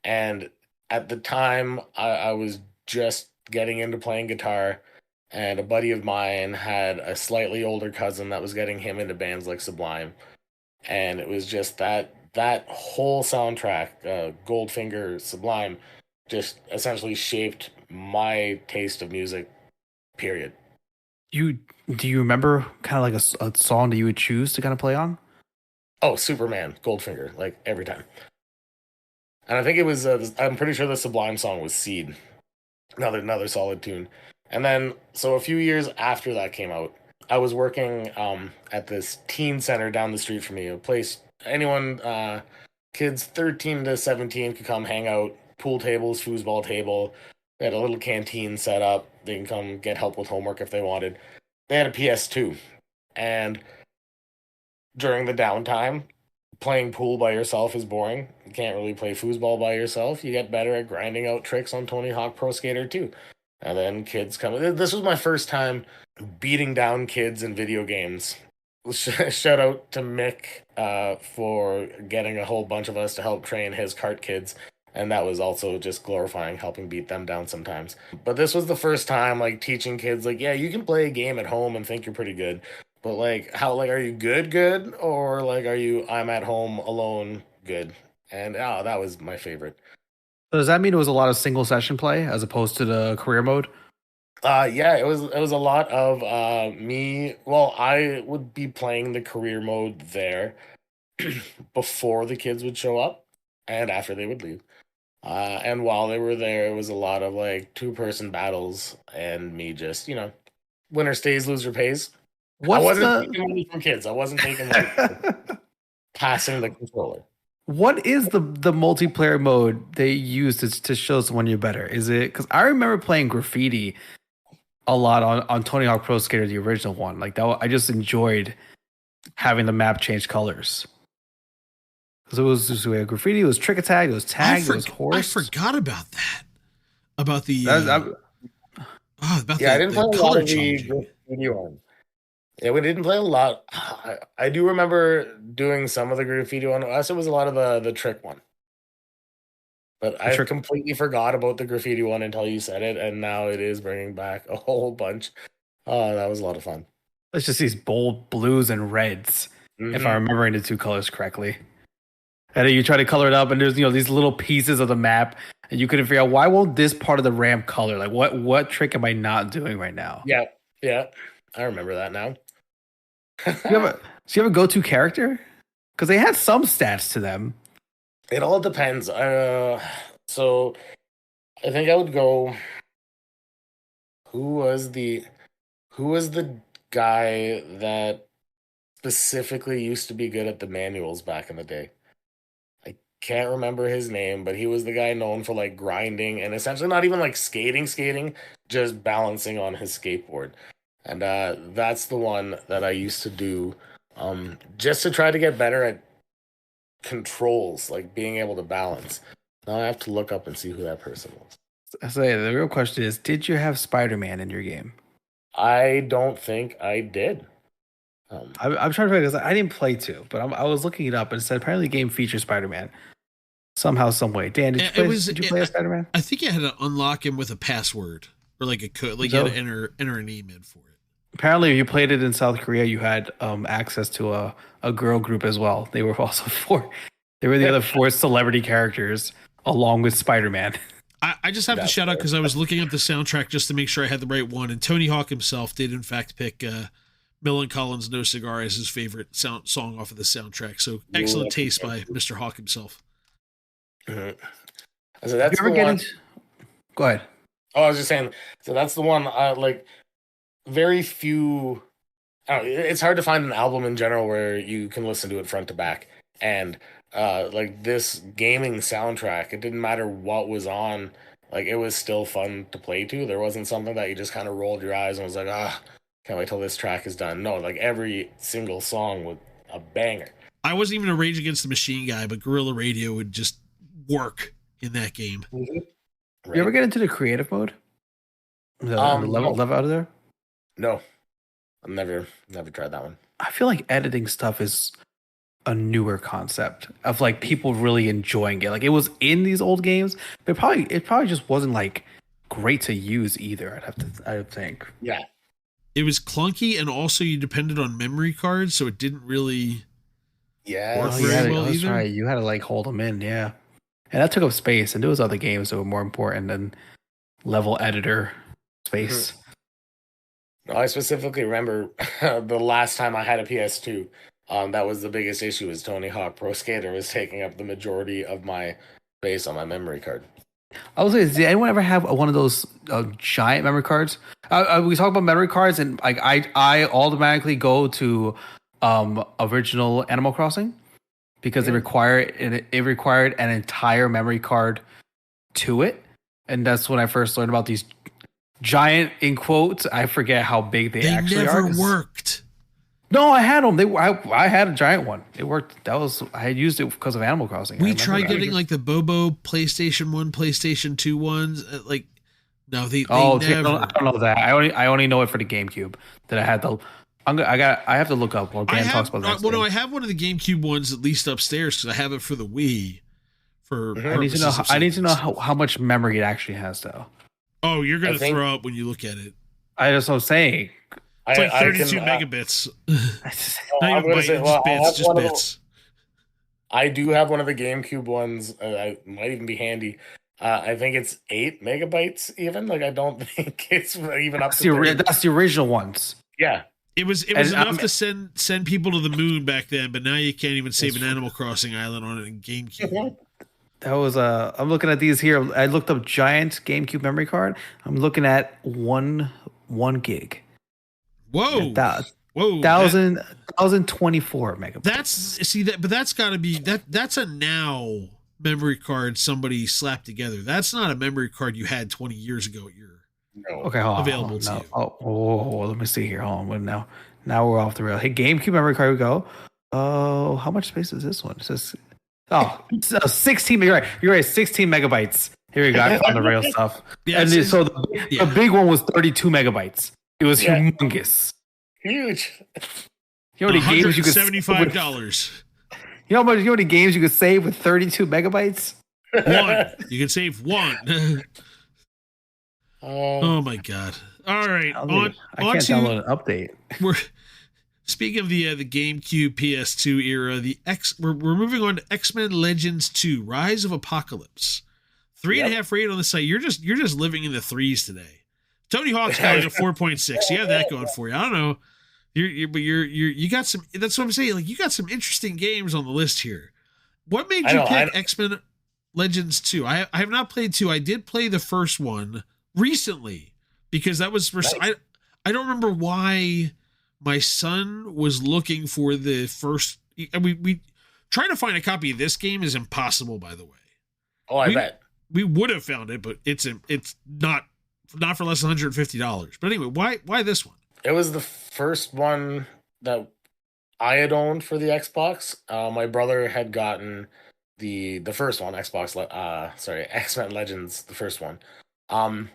And at the time, I was just getting into playing guitar. And a buddy of mine had a slightly older cousin that was getting him into bands like Sublime. And it was just that whole soundtrack, Goldfinger, Sublime, just essentially shaped my taste of music, period. Do you remember kind of like a song that you would choose to kind of play on? Oh, Superman, Goldfinger, like every time. And I think it was. I'm pretty sure the Sublime song was Seed. Another solid tune. And then, so a few years after that came out, I was working at this teen center down the street from me, a place anyone, kids 13 to 17 could come hang out, pool tables, foosball table. They had a little canteen set up. They can come get help with homework if they wanted. They had a PS2. And during the downtime, playing pool by yourself is boring. You can't really play foosball by yourself. You get better at grinding out tricks on Tony Hawk Pro Skater 2. And then kids come. This was my first time beating down kids in video games. Shout out to Mick for getting a whole bunch of us to help train his Kart kids. And that was also just glorifying, helping beat them down sometimes. But this was the first time, like, teaching kids, like, yeah, you can play a game at home and think you're pretty good. But, like, are you good? Or, like, I'm at home alone good? And, that was my favorite. So does that mean it was a lot of single session play as opposed to the career mode? Yeah, it was a lot of me. Well, I would be playing the career mode there before the kids would show up and after they would leave. And while they were there, it was a lot of like 2-person battles and me just, winner stays, loser pays. I wasn't taking money from kids. I wasn't taking passing the controller. What is the multiplayer mode they use to show someone you're better? Is it because I remember playing graffiti a lot on Tony Hawk Pro Skater, the original one. Like that, I just enjoyed having the map change colors. So it was graffiti, it was trick attack, it was tag, it was horse. I forgot about that. About the I didn't play a lot of the graffiti one. Yeah, we didn't play a lot. I do remember doing some of the graffiti one. Us, it was a lot of the trick one. But I completely forgot about the graffiti one until you said it, and now it is bringing back a whole bunch. Oh, that was a lot of fun. It's just these bold blues and reds, if I'm remembering the 2 colors correctly. And then you try to color it up, and there's these little pieces of the map, and you couldn't figure out why won't this part of the ramp color? Like what trick am I not doing right now? Yeah, I remember that now. Do you have a go-to character? Because they had some stats to them. It all depends. So I think I would go. Who was the guy that specifically used to be good at the manuals back in the day? I can't remember his name, but he was the guy known for like grinding and essentially not even like skating, just balancing on his skateboard. And that's the one that I used to do just to try to get better at controls, like being able to balance. Now I have to look up and see who that person was. So the real question is, did you have Spider-Man in your game? I don't think I did. I'm trying to figure because I didn't play 2, but I was looking it up and it said apparently the game features Spider-Man somehow, some way. Dan, did you play as Spider-Man? I think you had to unlock him with a password or like a code, like you had to enter an email for it. Apparently, if you played it in South Korea, you had access to a girl group as well. They were also the other 4 celebrity characters along with Spider-Man. I just have to shout out because I was looking at the soundtrack just to make sure I had the right one, and Tony Hawk himself did in fact pick Millen Collins' "No Cigar" as his favorite song off of the soundtrack. So excellent taste by Mr. Hawk himself. So that's the one. Go ahead. Oh, I was just saying. So that's the one. Like very few. It's hard to find an album in general where you can listen to it front to back, and like this gaming soundtrack, it didn't matter what was on. Like it was still fun to play to. There wasn't something that you just kind of rolled your eyes and was like, can't wait till this track is done. No, like every single song was a banger. I wasn't even a Rage Against the Machine guy, but Guerrilla Radio would just work in that game. Right. You ever get into the creative mode? The level out of there? No, I've never tried that one. I feel like editing stuff is a newer concept of like people really enjoying it. Like it was in these old games, but it probably just wasn't like great to use either. I would think. Yeah, it was clunky, and also you depended on memory cards, so it didn't really. Yeah, that's right. You had to like hold them in, yeah, and that took up space. And there was other games that were more important than level editor space. I specifically remember the last time I had a PS2. That was the biggest issue. Is Tony Hawk Pro Skater was taking up the majority of my space on my memory card. I was saying, did anyone ever have one of those giant memory cards? We talk about memory cards, and like I automatically go to original Animal Crossing because it required an entire memory card to it, and that's when I first learned about these giant, in quotes. I forget how big they actually are. They never worked. No, I had them. I had a giant one. It worked. I had used it because of Animal Crossing. We tried getting like the Bobo PlayStation 1, PlayStation 2 ones. No, they never. I don't know that. I only know it for the GameCube. That I had the. I have to look up while Dan talks about that. Well, no, I have one of the GameCube ones at least upstairs because I have it for the Wii. I need to know how much memory it actually has, though. Oh, you're gonna throw up when you look at it. That's what I'm saying. It's like 32 megabits. Not even bytes, just bits. I do have one of the GameCube ones. I might even be handy. I think it's 8 megabytes. Even like I don't think it's even up to. That's the original ones. Yeah, it was enough to send people to the moon back then, but now you can't even save an Animal Crossing island on it in GameCube. That was I'm looking at these here. I looked up giant GameCube memory card. I'm looking at one gig. Whoa! 1024 megabytes. But that's got to be that's a now memory card somebody slapped together. That's not a memory card you had 20 years ago. Available to you. Oh, let me see here. Hold on. Now we're off the rail. Hey, GameCube memory card. We go. Oh, how much space is this one? It says 16. You're right. 16 megabytes. Here we go. I found the rail stuff. Yeah, and so the big one was 32 megabytes. It was humongous. Huge. You know how many games you could $75. You know how many games you could save with 32 megabytes? One. You can save one. Oh my god! All right, I can't download an update. We're speaking of the GameCube PS2 era. We're moving on to X-Men Legends 2: Rise of Apocalypse. 3.5 rate on the site. You're just living in the threes today. Tony Hawk's got a 4.6. You have that going for you. I don't know. You got some. That's what I'm saying. Like you got some interesting games on the list here. What made you pick X-Men Legends 2? I have not played 2. I did play the first one recently because that was first. I don't remember why my son was looking for the first. We trying to find a copy of this game is impossible. By the way. Oh, I bet we would have found it, but it's not for less than $150. But anyway, why this one? It was the first one that I had owned for the Xbox. My brother had gotten the first one, X-Men Legends, the first one. I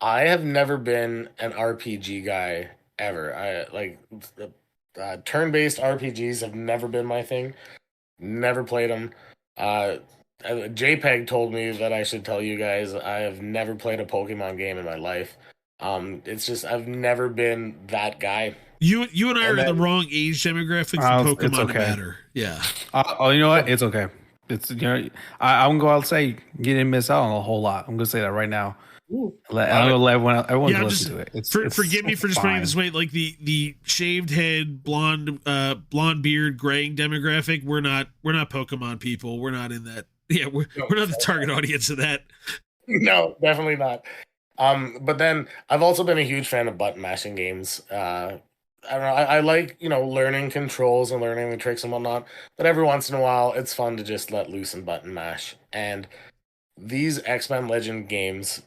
have never been an RPG guy ever. Turn-based RPGs have never been my thing. Never played them. JPEG told me that I should tell you guys I have never played a Pokemon game in my life. It's just I've never been that guy. You and I are in the wrong age demographic for Pokemon to matter. Yeah. You know what? It's okay. It's I'm going to say you didn't miss out on a whole lot. I'm going to say that right now. I'm going to let everyone listen to it. Forgive me for just putting it this way. Like the shaved head, blonde beard, graying demographic. We're not Pokemon people. We're not in that. Yeah, we're not the target audience of that. No, definitely not. But then I've also been a huge fan of button mashing games. I don't know. I like, learning controls and learning the tricks and whatnot. But every once in a while, it's fun to just let loose and button mash. And these X-Men Legend games,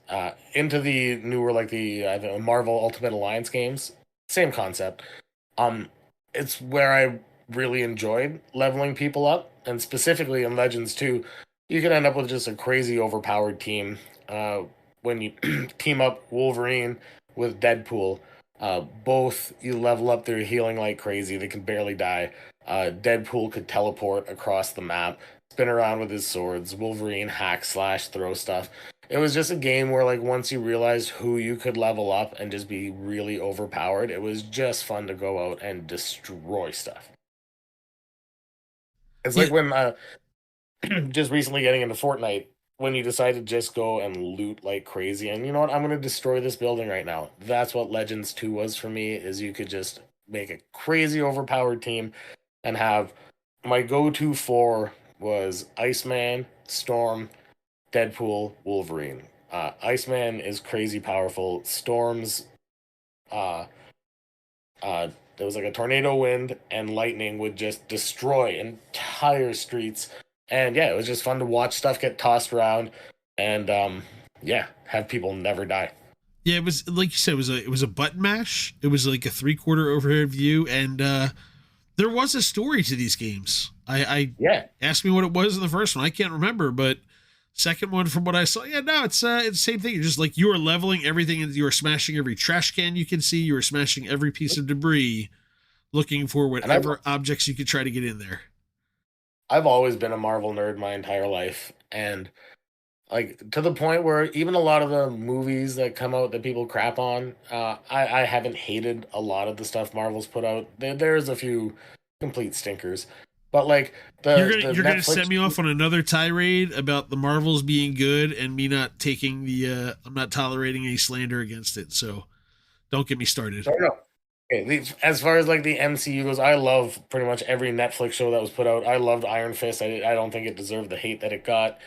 into the newer, like the Marvel Ultimate Alliance games, same concept. It's where I really enjoyed leveling people up. And specifically in Legends 2, you can end up with just a crazy overpowered team. When you team up Wolverine with Deadpool, both you level up their healing like crazy. They can barely die. Deadpool could teleport across the map, spin around with his swords. Wolverine hack slash throw stuff. It was just a game where, like, once you realized who you could level up and just be really overpowered, it was just fun to go out and destroy stuff. It's like when just recently getting into Fortnite. when you decide to just go and loot like crazy, and you know what, I'm gonna destroy this building right now. That's what Legends 2 was for me, is you could just make a crazy overpowered team and have my go-to four was Iceman, Storm, Deadpool, Wolverine. Iceman is crazy powerful. Storm's uh there was like a tornado wind and lightning would just destroy entire streets. And yeah, it was just fun to watch stuff get tossed around and yeah, have people never die. Yeah, it was like you said, it was a button mash. It was like a 3/4 overhead view, and there was a story to these games. I Yeah. asked me what it was in the first one. I can't remember, but second one, from what I saw, yeah, no, it's the same thing. You're just like, you are leveling everything, and you are smashing every trash can you can see. You are smashing every piece of debris, looking for whatever objects you could try to get in there. I've always been a Marvel nerd my entire life, and like to the point where even a lot of the movies that come out that people crap on, I haven't hated a lot of the stuff Marvel's put out. There's a few complete stinkers, but like You're gonna set me off on another tirade about the Marvels being good and me not taking the I'm not tolerating any slander against it. So don't get me started. No. Okay, as far as like the MCU goes, I love pretty much every Netflix show that was put out. I loved Iron Fist. I don't think it deserved the hate that it got.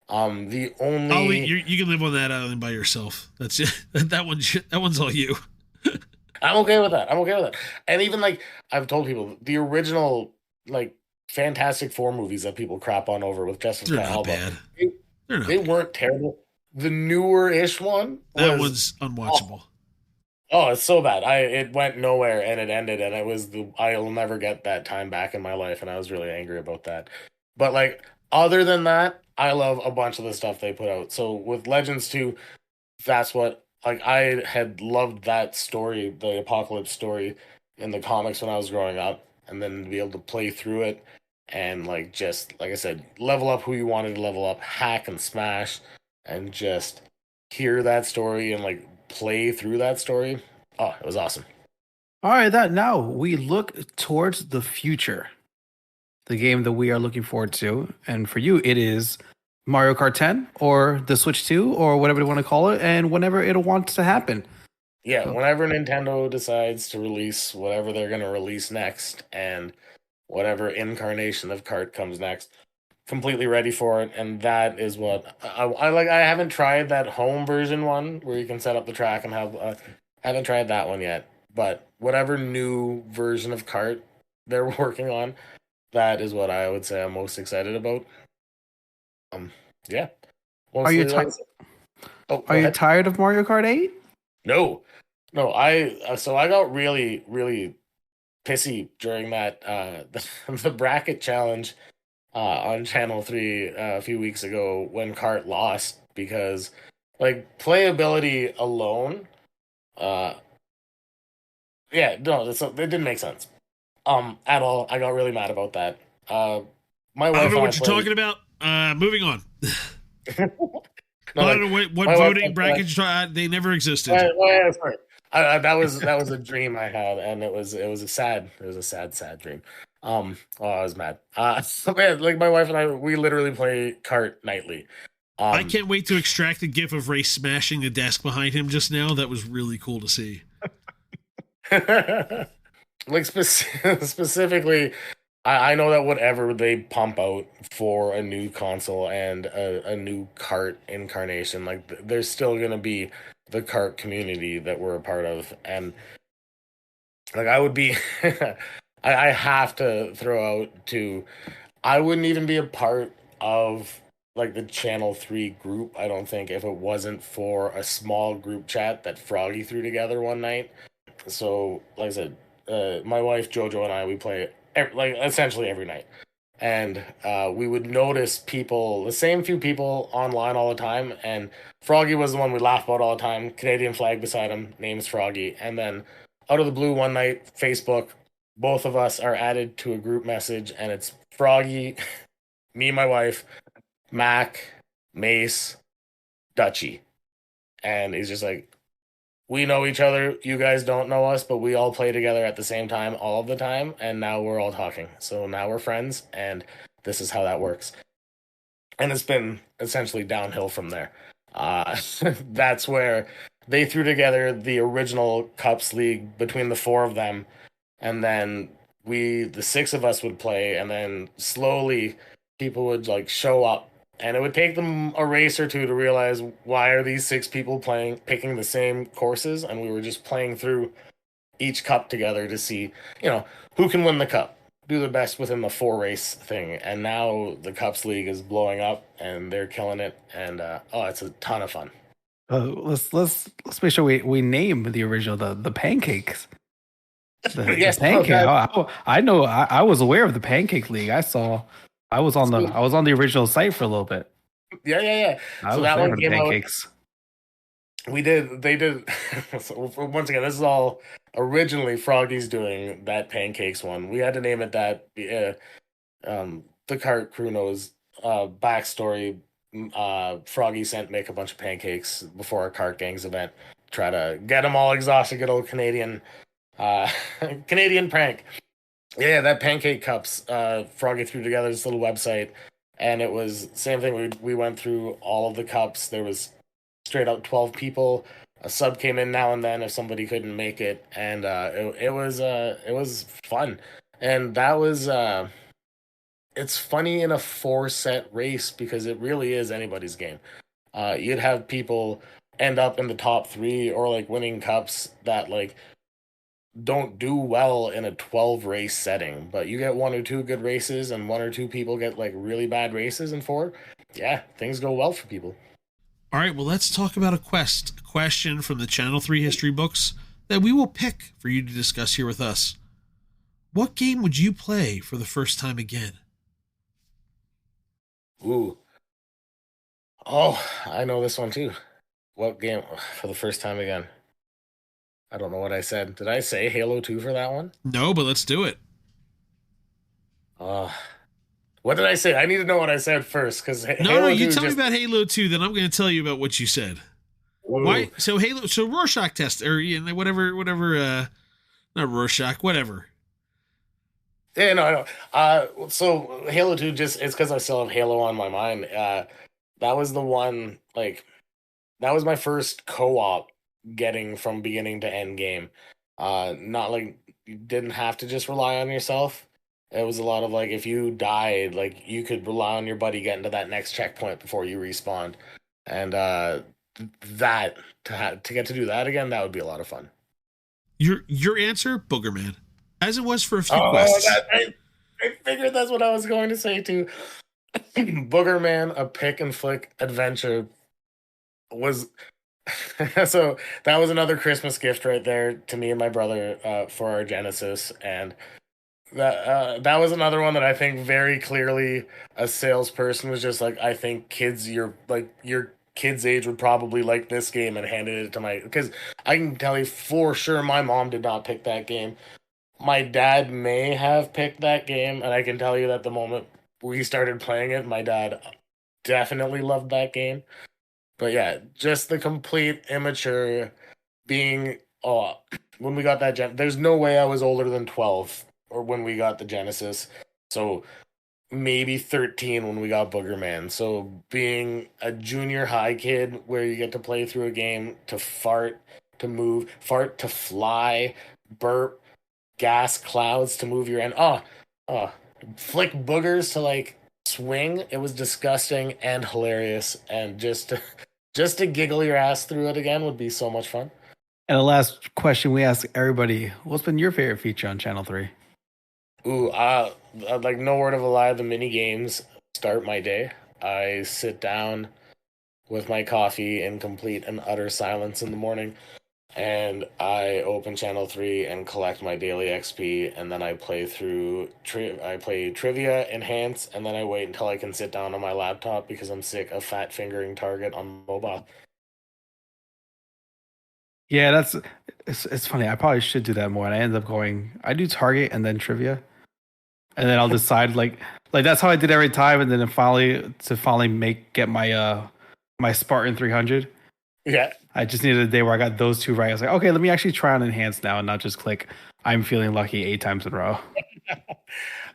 The only You can live on that island by yourself. That's it. That one's all you. I'm okay with that. And even like I've told people, the original like Fantastic Four movies that people crap on over with Jessica Alba, they weren't terrible. The newer-ish one, that one's unwatchable. Oh, it's so bad. It went nowhere and it ended, and I'll never get that time back in my life, and I was really angry about that. But like other than that, I love a bunch of the stuff they put out. So with Legends 2, that's what like I had loved that story, the Apocalypse story in the comics when I was growing up, and then to be able to play through it and like just like I said, level up who you wanted to level up, hack and smash, and just hear that story and like play through that story. Oh, it was awesome. All right, that now we look towards the future. The game that we are looking forward to, and for you, it is Mario Kart 10 or the Switch 2 or whatever you want to call it, and whenever it'll want to happen. Yeah, whenever Nintendo decides to release whatever they're going to release next, and whatever incarnation of Kart comes next, completely ready for it. And that is what I like. I haven't tried that home version one where you can set up the track and have. Haven't tried that one yet, but whatever new version of Kart they're working on, that is what I would say I'm most excited about. Yeah. Are you tired? Are you tired of Mario Kart 8? No. I got really, really pissy during that the bracket challenge on Channel 3 a few weeks ago when Kart lost, because like playability alone, it didn't make sense at all. I got really mad about that. My wife, I don't know what you're talking about. Moving on. I don't know what voting brackets they never existed. Sorry. That was a dream I had, and it was a sad dream. I was mad. Man, like my wife and I, we literally play Kart nightly. I can't wait to extract the gif of Ray smashing the desk behind him just now. That was really cool to see. Like specifically, I know that whatever they pump out for a new console and a new Kart incarnation, like there's still gonna be the Kart community that we're a part of, and like I would be, I have to throw out to, I wouldn't even be a part of like the Channel 3 group, I don't think, if it wasn't for a small group chat that Froggy threw together one night. So, like I said, my wife Jojo and I, we play essentially every night, and we would notice the same few people online all the time. And Froggy was the one we laugh about all the time. Canadian flag beside him, name's Froggy. And then out of the blue one night, Facebook, both of us are added to a group message, and it's Froggy, me, my wife, Mac, Mace, Dutchy, and he's just like, we know each other. You guys don't know us, but we all play together at the same time all of the time, and now we're all talking. So now we're friends, and this is how that works. and it's been essentially downhill from there. That's where they threw together the original Cups League between the four of them, and then the six of us would play, and then slowly people would like show up, and it would take them a race or two to realize why are these six people picking the same courses, and we were just playing through each cup together to see, who can win the cup, do the best within the four race thing. And now the Cups League is blowing up, and they're killing it, and it's a ton of fun. Let's make sure we name the original the pancakes. Yes, the pancake. I know. I was aware of the Pancake League. I was on the original site for a little bit. Yeah. So that one came pancakes. They did. So once again, this is all originally Froggy's doing that pancakes one. We had to name it that. The Kart crew knows backstory. Froggy sent Mick a bunch of pancakes before our Kart Gangs event. Try to get them all exhausted. Good old Canadian prank. Yeah, that pancake cups. Froggy threw together this little website, and it was same thing. We went through all of the cups. There was straight up 12 people. A sub came in now and then if somebody couldn't make it, and it was fun. And that was it's funny in a 4-set race because it really is anybody's game. You'd have people end up in the top 3 or like winning cups that like don't do well in a 12 race setting, but you get 1 or 2 good races and 1 or 2 people get like really bad races in 4. Yeah, things go well for people. All right, well, let's talk about a question from the Channel 3 history books that we will pick for you to discuss here with us. What game would you play for the first time again? Ooh. Oh, I know this one too. What game for the first time again? I don't know what I said. Did I say Halo 2 for that one? No, but let's do it. What did I say? I need to know what I said first, because No, you tell me about Halo 2, then I'm going to tell you about what you said. Ooh. Why? So Rorschach test, or whatever, not Rorschach, whatever. Yeah, no. So Halo 2 it's because I still have Halo on my mind. That was the one, like, that was my first co-op getting from beginning to end game. Not like you didn't have to just rely on yourself. It was a lot of like if you died, like you could rely on your buddy getting to that next checkpoint before you respawned, and that to get to do that again, that would be a lot of fun. Your answer, Boogerman, as it was for a few quests. I figured that's what I was going to say too. Boogerman, a pick and flick adventure was. So that was another Christmas gift right there to me and my brother for our Genesis, and that was another one that I think very clearly a salesperson was just like, I think your kids age would probably like this game, and handed it to because I can tell you for sure my mom did not pick that game. My dad may have picked that game, and I can tell you that the moment we started playing it, my dad definitely loved that game. But yeah, just the complete immature being. When we got that there's no way I was older than 12 or when we got the Genesis. So maybe 13 when we got Boogerman. So being a junior high kid where you get to play through a game to fart, to move, fart to fly, burp, gas clouds to move your end. Flick boogers to like swing. It was disgusting and hilarious, and just to giggle your ass through it again would be so much fun. And the last question we ask everybody: what's been your favorite feature on Channel 3? Ooh, like no word of a lie, the mini games start my day. I sit down with my coffee in complete and utter silence in the morning, and I open Channel 3 and collect my daily XP, and then I play through I play Trivia, Enhance, and then I wait until I can sit down on my laptop because I'm sick of fat fingering Target on mobile. Yeah, it's funny. I probably should do that more, and I end up I do Target and then Trivia, and then I'll decide like that's how I did every time, and then finally get my my Spartan 300. Yeah. I just needed a day where I got those two right. I was like, okay, let me actually try on Enhance now and not just click I'm feeling lucky 8 times in a row.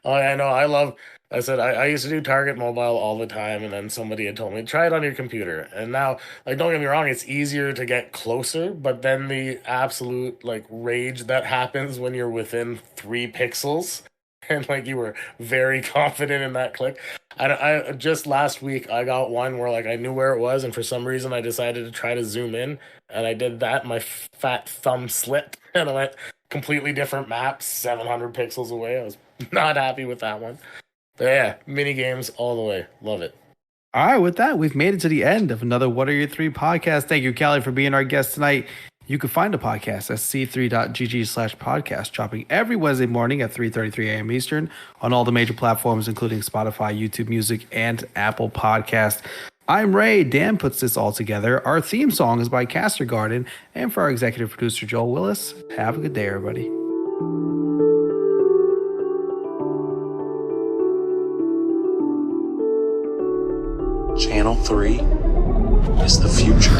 Oh, I know. I love I said I used to do Target Mobile all the time, and then somebody had told me try it on your computer. And now, like, don't get me wrong, it's easier to get closer, but then the absolute like rage that happens when you're within 3 pixels, and like you were very confident in that click. I just last week I got one where like I knew where it was, and for some reason I decided to try to zoom in, and I did that. My fat thumb slipped, and I went completely different map, 700 pixels away. I was not happy with that one. But yeah, mini games all the way. Love it. All right, with that, we've made it to the end of another What Are Your Three podcast. Thank you, Callie, for being our guest tonight. You can find the podcast at c3.gg/podcast, dropping every Wednesday morning at 3:33 a.m. Eastern on all the major platforms, including Spotify, YouTube Music, and Apple Podcast. I'm Ray. Dan puts this all together. Our theme song is by Caster Garden. And for our executive producer, Joel Willis, have a good day, everybody. Channel 3 is the future.